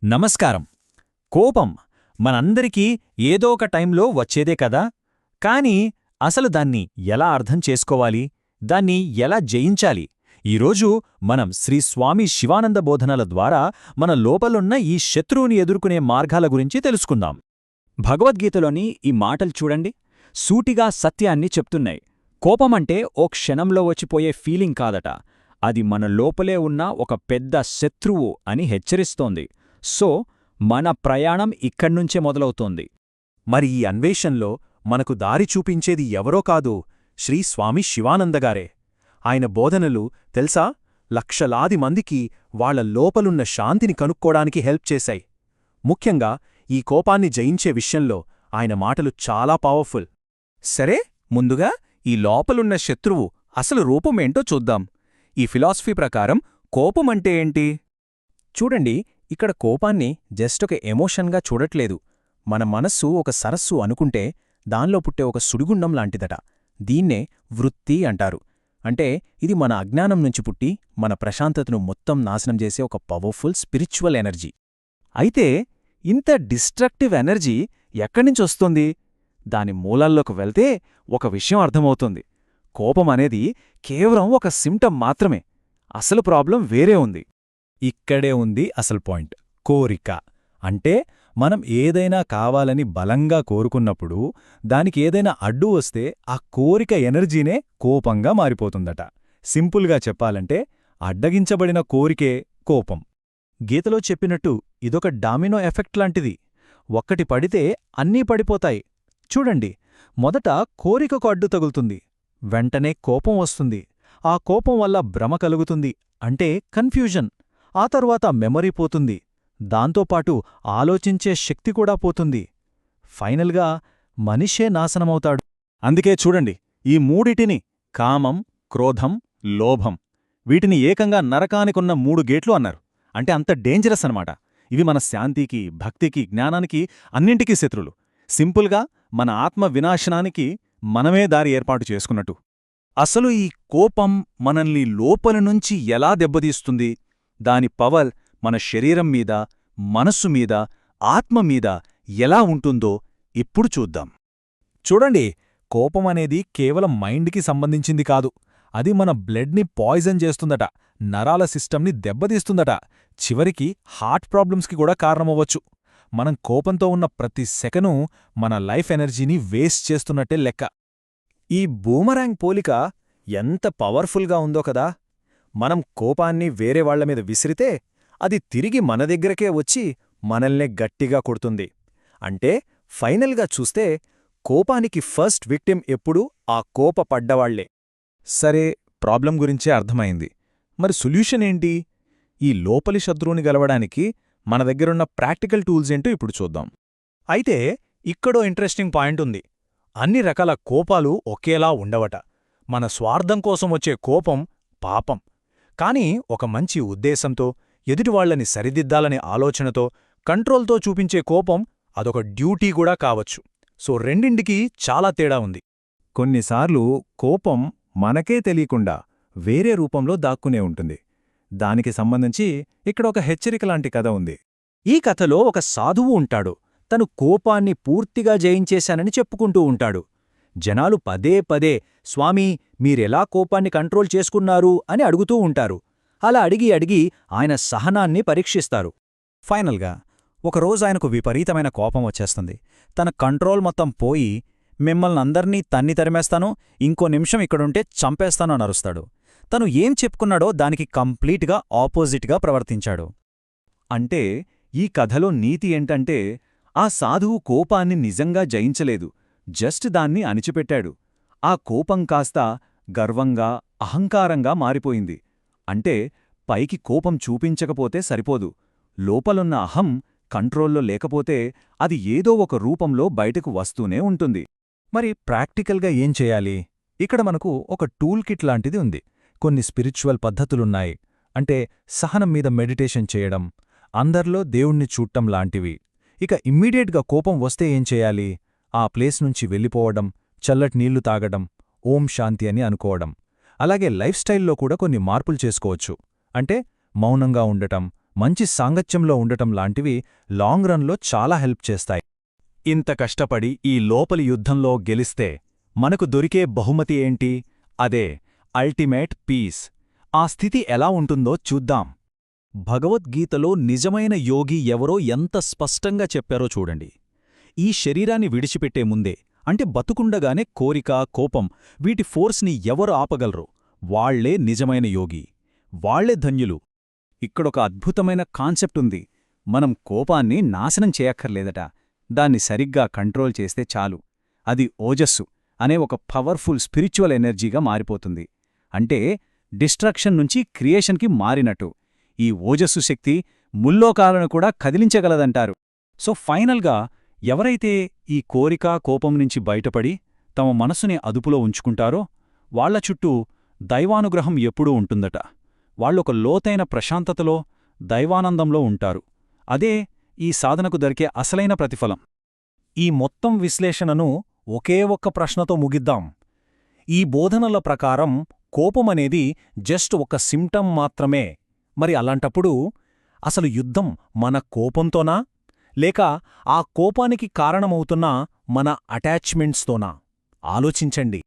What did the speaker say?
నమస్కారం. కోపం మనందరికీ ఏదో ఒక టైంలో వచ్చేదే కదా. కాని అసలు దాన్ని ఎలా అర్థం చేసుకోవాలి, దాన్ని ఎలా జయించాలి? ఈరోజు మనం శ్రీ స్వామి శివానంద బోధనల ద్వారా మన లోపలున్న ఈ శత్రువుని ఎదుర్కొనే మార్గాల గురించి తెలుసుకుందాం. భగవద్గీతలోని ఈ మాటలు చూడండి, సూటిగా సత్యాన్ని చెప్తున్నాయి. కోపమంటే ఓ క్షణంలో వచ్చిపోయే ఫీలింగ్ కాదట, అది మన లోపలే ఉన్న ఒక పెద్ద శత్రువు అని హెచ్చరిస్తోంది. సో మన ప్రయాణం ఇక్కడ్నుంచే మొదలవుతోంది. మరి ఈ అన్వేషంలో మనకు దారి చూపించేది ఎవరో కాదు, శ్రీ స్వామి శివానందగారే. ఆయన బోధనలు తెలుసా, లక్షలాది మందికి వాళ్ల లోపలున్న శాంతిని కనుక్కోడానికి హెల్ప్ చేశాయి. ముఖ్యంగా ఈ కోపాన్ని జయించే విషయంలో ఆయన మాటలు చాలా పవర్ఫుల్. సరే, ముందుగా ఈ లోపలున్న శత్రువు అసలు రూపమేంటో చూద్దాం. ఈ ఫిలాసఫీ ప్రకారం కోపమంటే ఏంటి? చూడండి, ఇక్కడ కోపాన్ని జస్ట్ ఒక ఎమోషన్గా చూడట్లేదు. మన మనస్సు ఒక సరస్సు అనుకుంటే దానిలో పుట్టే ఒక సుడిగుండం లాంటిదట. దీన్నే వృత్తి అంటారు. అంటే ఇది మన అజ్ఞానం నుంచి పుట్టి మన ప్రశాంతతను మొత్తం నాశనం చేసే ఒక పవర్ఫుల్ స్పిరిచువల్ ఎనర్జీ. అయితే ఇంత డిస్ట్రక్టివ్ ఎనర్జీ ఎక్కడ్నించొస్తుంది? దాని మూలాల్లోకి వెళ్తే ఒక విషయం అర్థమవుతుంది. కోపం అనేది కేవలం ఒక సిమ్టమ్ మాత్రమే. అసలు ప్రాబ్లం వేరే ఉంది. ఇక్కడే ఉంది అసలు పాయింట్, కోరిక. అంటే మనం ఏదైనా కావాలని బలంగా కోరుకున్నప్పుడు దానికి ఏదైనా అడ్డు వస్తే ఆ కోరిక ఎనర్జీనే కోపంగా మారిపోతుందట. సింపుల్గా చెప్పాలంటే అడ్డగించబడిన కోరికే కోపం. గీతలో చెప్పినట్టు ఇదొక డామినో ఎఫెక్ట్ లాంటిది. ఒక్కటి పడితే అన్నీ పడిపోతాయి. చూడండి, మొదట కోరికకు అడ్డు తగులుతుంది, వెంటనే కోపం వస్తుంది. ఆ కోపం వల్ల భ్రమ కలుగుతుంది, అంటే కన్ఫ్యూజన్. ఆ తరువాత మెమరీ పోతుంది, దాంతోపాటు ఆలోచించే శక్తి కూడా పోతుంది. ఫైనల్గా మనిషే నాశనమవుతాడు. అందుకే చూడండి, ఈ మూడిటిని కామం, క్రోధం, లోభం, వీటిని ఏకంగా నరకానికున్న 3 గేట్లు అన్నారు. అంటే అంత డేంజరస్ అనమాట. ఇవి మన శాంతికి, భక్తికి, జ్ఞానానికి అన్నింటికీ శత్రులు. సింపుల్గా మన ఆత్మ వినాశనానికి మనమే దారి ఏర్పాటు చేసుకున్నట్టు. అసలు ఈ కోపం మనల్ని లోపలి నుంచి ఎలా దెబ్బతీస్తుంది? దాని పవర్ మన శరీరం మీద, మనస్సు మీద, ఆత్మ మీద ఎలా ఉంటుందో ఇప్పుడు చూద్దాం. చూడండి, కోపం అనేది కేవలం మైండ్కి సంబంధించింది కాదు. అది మన బ్లడ్ని పాయిజన్ చేస్తుందట, నరాల సిస్టమ్ని దెబ్బతీస్తుందట, చివరికి హార్ట్ ప్రాబ్లమ్స్కి కూడా కారణమవ్వచ్చు. మనం కోపంతో ఉన్న ప్రతి సెకను మన లైఫ్ ఎనర్జీని వేస్ట్ చేస్తున్నట్టే లెక్క. ఈ బూమరాంగ్ పోలిక ఎంత పవర్ఫుల్గా ఉందో కదా. మనం కోపాన్ని వేరే వాళ్లమీద విసిరితే అది తిరిగి మన దగ్గరకే వచ్చి మనల్నే గట్టిగా కొడుతుంది. అంటే ఫైనల్గా చూస్తే కోపానికి ఫస్ట్ విక్టిమ్ ఎప్పుడూ ఆ కోపపడ్డవాళ్లే. సరే, ప్రాబ్లం గురించే అర్థమైంది. మరి సొల్యూషన్ ఏంటి? ఈ లోపలి శత్రువుని గెలవడానికి మన దగ్గరున్న ప్రాక్టికల్ టూల్స్ ఏంటో ఇప్పుడు చూద్దాం. అయితే ఇక్కడో ఇంట్రెస్టింగ్ పాయింట్ ఉంది. అన్ని రకాల కోపాలు ఒకేలా ఉండవట. మన స్వార్థం కోసం వచ్చే కోపం పాపం. కాని ఒక మంచి ఉద్దేశంతో, ఎదుటివాళ్లని సరిదిద్దాలనే ఆలోచనతో, కంట్రోల్తో చూపించే కోపం అదొక డ్యూటీ కూడా కావచ్చు. సో రెండింటికీ చాలా తేడా ఉంది. కొన్నిసార్లు కోపం మనకే తెలియకుండా వేరే రూపంలో దాక్కునే ఉంటుంది. దానికి సంబంధించి ఇక్కడ ఒక హెచ్చరిక లాంటి కథ ఉంది. ఈ కథలో ఒక సాధువు ఉంటాడు. తను కోపాన్ని పూర్తిగా జయించేశానని చెప్పుకుంటూ ఉంటాడు. జనాలు పదే పదే, స్వామీ, మీరెలా కోపాన్ని కంట్రోల్ చేసుకున్నారు అని అడుగుతూ ఉంటారు. అలా అడిగి అడిగి ఆయన సహనాన్ని పరీక్షిస్తారు. ఫైనల్గా ఒకరోజు ఆయనకు విపరీతమైన కోపం వచ్చేస్తుంది. తన కంట్రోల్ మొత్తం పోయి, మిమ్మల్నందర్నీ తన్ని తరిమేస్తాను, ఇంకో నిమిషం ఇక్కడుంటే చంపేస్తాను అని అరుస్తాడు. తను ఏం చెప్పుకున్నాడో దానికి కంప్లీట్గా ఆపోజిట్గా ప్రవర్తించాడు. అంటే ఈ కథలో నీతి ఏంటంటే, ఆ సాధువు కోపాన్ని నిజంగా జయించలేదు, జస్ట్ దాన్ని అణిచిపెట్టాడు. ఆ కోపం కాస్త గర్వంగా, అహంకారంగా మారిపోయింది. అంటే పైకి కోపం చూపించకపోతే సరిపోదు, లోపలున్న అహం కంట్రోల్లో లేకపోతే అది ఏదో ఒక రూపంలో బయటకు వస్తూనే ఉంటుంది. మరి ప్రాక్టికల్గా ఏం చేయాలి? ఇక్కడ మనకు ఒక టూల్ కిట్ లాంటిది ఉంది. కొన్ని స్పిరిచువల్ పద్ధతులున్నాయి. అంటే సహనం మీద మెడిటేషన్ చేయడం, అందర్లో దేవుణ్ణి చూడటం లాంటివి. ఇక ఇమ్మీడియట్గా కోపం వస్తే ఏం చేయాలి? ఆ ప్లేస్ నుంచి వెళ్ళిపోవడం, చల్లటి నీళ్లు తాగడం, ఓం శాంతి అని అనుకోవడం. అలాగే లైఫ్ స్టైల్లో కూడా కొన్ని మార్పులు చేసుకోవచ్చు. అంటే మౌనంగా ఉండటం, మంచి సాంగత్యంలో ఉండటం లాంటివి లాంగ్ రన్లో చాలా హెల్ప్ చేస్తాయి. ఇంత కష్టపడి ఈ లోపలి యుద్ధంలో గెలిస్తే మనకు దొరికే బహుమతి ఏంటి? అదే అల్టిమేట్ పీస్. ఆ స్థితి ఎలా ఉంటుందో చూద్దాం. భగవద్గీతలో నిజమైన యోగి ఎవరో ఎంత స్పష్టంగా చెప్పారో చూడండి. ఈ శరీరాన్ని విడిచిపెట్టే ముందే, అంటే బతుకుండగానే కోరిక, కోపం వీటి ఫోర్స్ని ఎవరు ఆపగలరో వాళ్లే నిజమైన యోగి. వాళ్లే ధన్యులు. ఇక్కడొక అద్భుతమైన కాన్సెప్ట్ ఉంది. మనం కోపాన్ని నాశనం చేయక్కర్లేదట, దాన్ని సరిగ్గా కంట్రోల్ చేస్తే చాలు. అది ఓజస్సు అనే ఒక పవర్ఫుల్ స్పిరిచువల్ ఎనర్జీగా మారిపోతుంది. అంటే డిస్ట్రక్షన్ నుంచి క్రియేషన్కి మారినట్టు. ఈ ఓజస్సు శక్తి ముల్లోకాలను కూడా కదిలించగలదంటారు. సో ఫైనల్గా ఎవరైతే ఈ కోరిక, కోపం నుంచి బయటపడి తమ మనసుని అదుపులో ఉంచుకుంటారో వాళ్ల చుట్టూ దైవానుగ్రహం ఎప్పుడూ ఉంటుందట. వాళ్ళొక లోతైన ప్రశాంతతలో, దైవానందంలో ఉంటారు. అదే ఈ సాధనకు దొరికే అసలైన ప్రతిఫలం. ఈ మొత్తం విశ్లేషణను ఒకే ఒక్క ప్రశ్నతో ముగిద్దాం. ఈ బోధనల ప్రకారం కోపమనేది జస్ట్ ఒక సిమ్టమ్ మాత్రమే. మరి అలాంటప్పుడు అసలు యుద్ధం మన కోపంతోనా, లేక ఆ కోపానికి కారణమవుతున్న మన అటాచ్మెంట్స్తోనా? ఆలోచించండి.